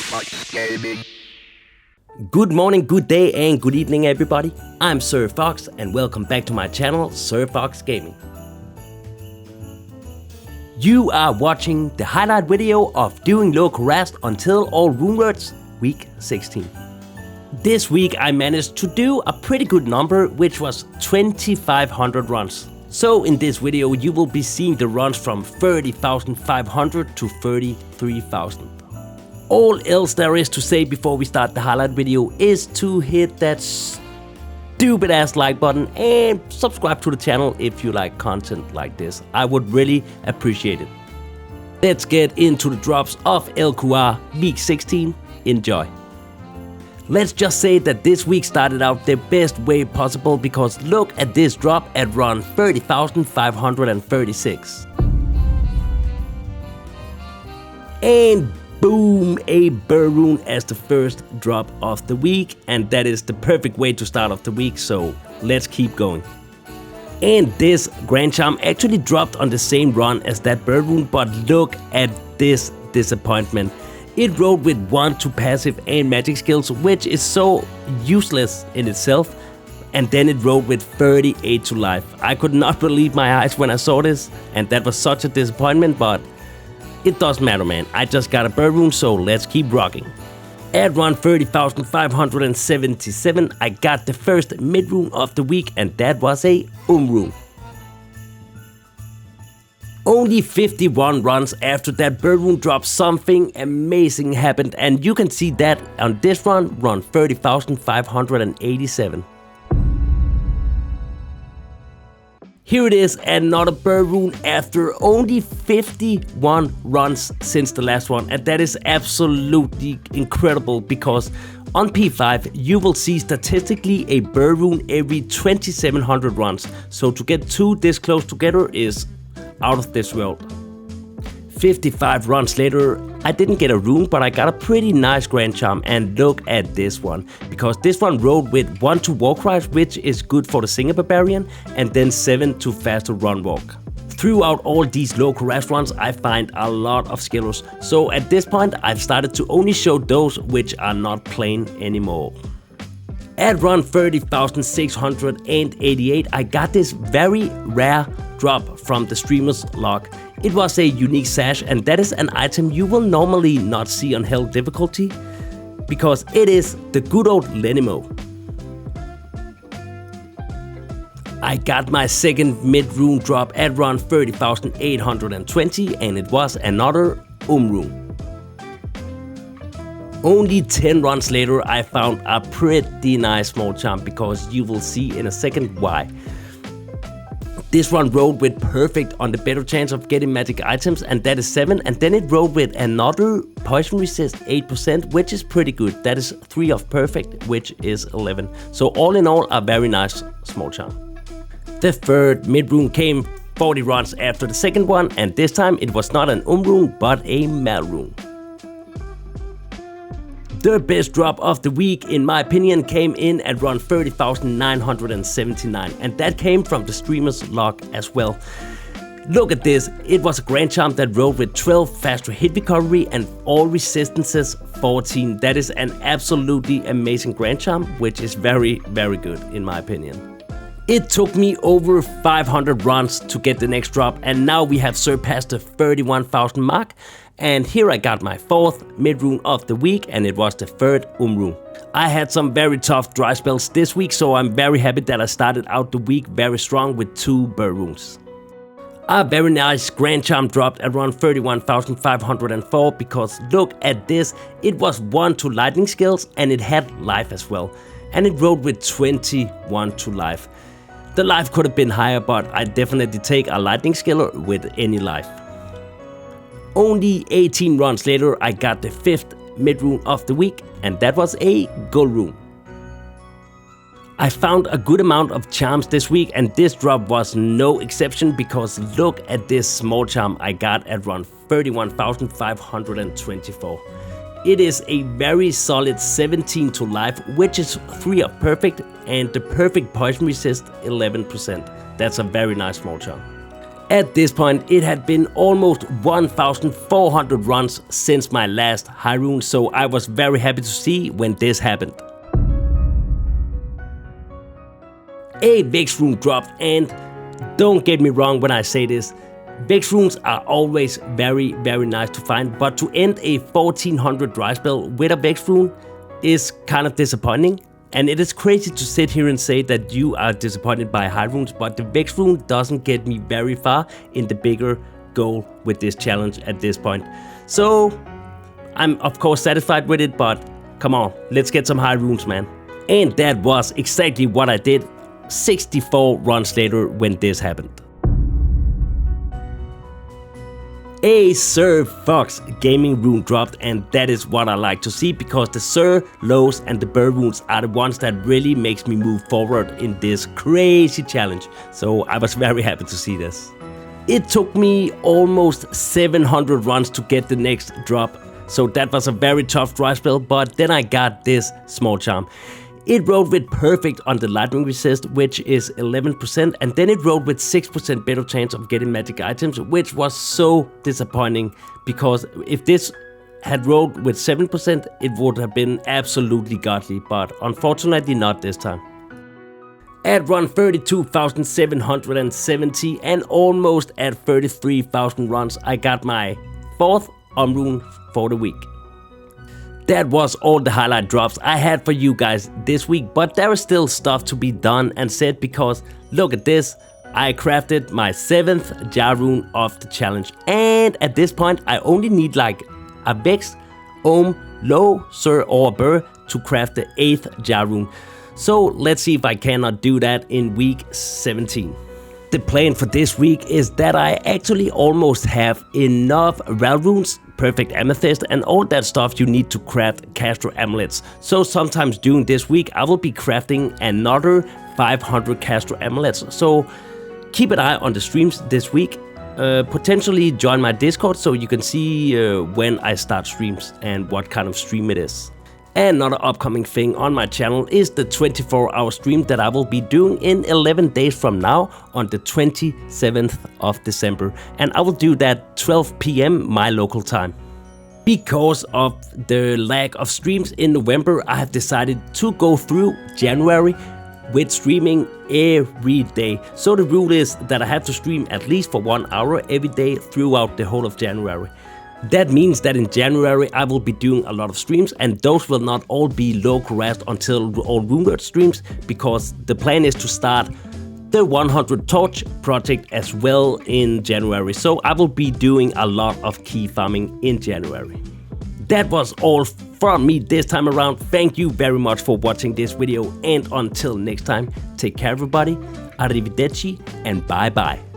Fox Gaming. Good morning, good day and good evening everybody. I'm Sir Fox and welcome back to my channel, Sir Fox Gaming. You are watching the highlight video of doing LKUAR until all rune words, week 16. This week I managed to do a pretty good number, which was 2500 runs. So in this video you will be seeing the runs from 30,500 to 33,000. All else there is to say before we start the highlight video is to hit that stupid ass like button and subscribe to the channel if you like content like this. I would really appreciate it. Let's get into the drops of LKUAR week 16. Enjoy. Let's just say that this week started out the best way possible because look at this drop at run 30,536. And boom, a burr rune as the first drop of the week, and that is the perfect way to start off the week, so let's keep going. And this Grand Charm actually dropped on the same run as that burr rune, but look at this disappointment. It rode with 1-2 passive and magic skills, which is so useless in itself, and then it rode with 38 to life. I could not believe my eyes when I saw this, and that was such a disappointment, but it doesn't matter, man. I just got a burr rune, so let's keep rocking. At run 30,577, I got the first mid rune of the week, and that was a rune. Only 51 runs after that burr rune drop, something amazing happened, and you can see that on this run 30,587. Here it is, another burr rune after only 51 runs since the last one, and that is absolutely incredible because on P5 you will see statistically a burr rune every 2700 runs, so to get two this close together is out of this world. 55 runs later, I didn't get a rune, but I got a pretty nice Grand Charm, and look at this one, because this one rode with 1-2 war cries, which is good for the Singer Barbarian, and then 7 to faster run walk. Throughout all these LKUAR runs, I find a lot of skillers, so at this point I've started to only show those which are not plain anymore. At run 30,688, I got this very rare drop from the streamer's log. It was a unique sash, and that is an item you will normally not see on hell difficulty because it is the good old Lenimo. I got my second mid rune drop at run 30,820, and it was another rune. Only 10 runs later I found a pretty nice small charm, because you will see in a second why. This one rode with perfect on the better chance of getting magic items, and that is 7, and then it rode with another poison resist 8%, which is pretty good. That is 3 of perfect, which is 11. So all in all, a very nice small charm. The third mid rune came 40 runs after the second one, and this time it was not an rune but a mal rune. The best drop of the week, in my opinion, came in at run 30,979, and that came from the streamer's log as well. Look at this, it was a Grand Charm that rode with 12 faster hit recovery and all resistances 14. That is an absolutely amazing Grand Charm, which is very, very good in my opinion. It took me over 500 runs to get the next drop, and now we have surpassed the 31,000 mark. And here I got my fourth mid rune of the week, and it was the third rune. I had some very tough dry spells this week, so I'm very happy that I started out the week very strong with 2 burr runes. A very nice Grand Charm dropped at around 31,504, because look at this, it was 1-2 lightning skills and it had life as well. And it rode with 21 to life. The life could have been higher, but I definitely take a lightning skiller with any life. Only 18 runs later I got the 5th mid rune of the week, and that was a gold rune. I found a good amount of charms this week, and this drop was no exception, because look at this small charm I got at run 31,524. It is a very solid 17 to life, which is 3 of perfect, and the perfect poison resist 11%. That's a very nice small charm. At this point, it had been almost 1,400 runs since my last high rune, so I was very happy to see when this happened. A Vex rune dropped, and don't get me wrong when I say this, Vex runes are always very nice to find, but to end a 1400 dry spell with a Vex rune is kind of disappointing. And it is crazy to sit here and say that you are disappointed by high runes, but the Vex rune doesn't get me very far in the bigger goal with this challenge at this point. So I'm of course satisfied with it, but come on, let's get some high runes, man. And that was exactly what I did 64 runs later when this happened. A Sir Fox gaming rune dropped, and that is what I like to see, because the Sir, Lows and the Burr runes are the ones that really makes me move forward in this crazy challenge. So I was very happy to see this. It took me almost 700 runs to get the next drop, so that was a very tough dry spell, but then I got this small charm. It rolled with perfect on the lightning resist, which is 11%, and then it rolled with 6% better chance of getting magic items, which was so disappointing, because if this had rolled with 7%, it would have been absolutely godly, but unfortunately not this time. At run 32,770 and almost at 33,000 runs, I got my 4th rune for the week. That was all the highlight drops I had for you guys this week, but there is still stuff to be done and said, because look at this, I crafted my 7th JAH rune of the challenge, and at this point I only need like a Vex, Low, Sir or Burr to craft the 8th JAH rune. So let's see if I cannot do that in week 17. The plan for this week is that I actually almost have enough Ral runes, perfect amethyst and all that stuff you need to craft Castro amulets. So sometimes during this week I will be crafting another 500 Castro amulets. So keep an eye on the streams this week. Potentially join my Discord so you can see when I start streams and what kind of stream it is. Another upcoming thing on my channel is the 24-hour stream that I will be doing in 11 days from now on the 27th of December. And I will do that 12 PM my local time. Because of the lack of streams in November, I have decided to go through January with streaming every day. So the rule is that I have to stream at least for 1 hour every day throughout the whole of January. That means that in January I will be doing a lot of streams, and those will not all be local rest until all RuneWorld streams, because the plan is to start the 100 Torch project as well in January. So I will be doing a lot of key farming in January. That was all from me this time around. Thank you very much for watching this video, and until next time, take care everybody, arrivederci and bye bye.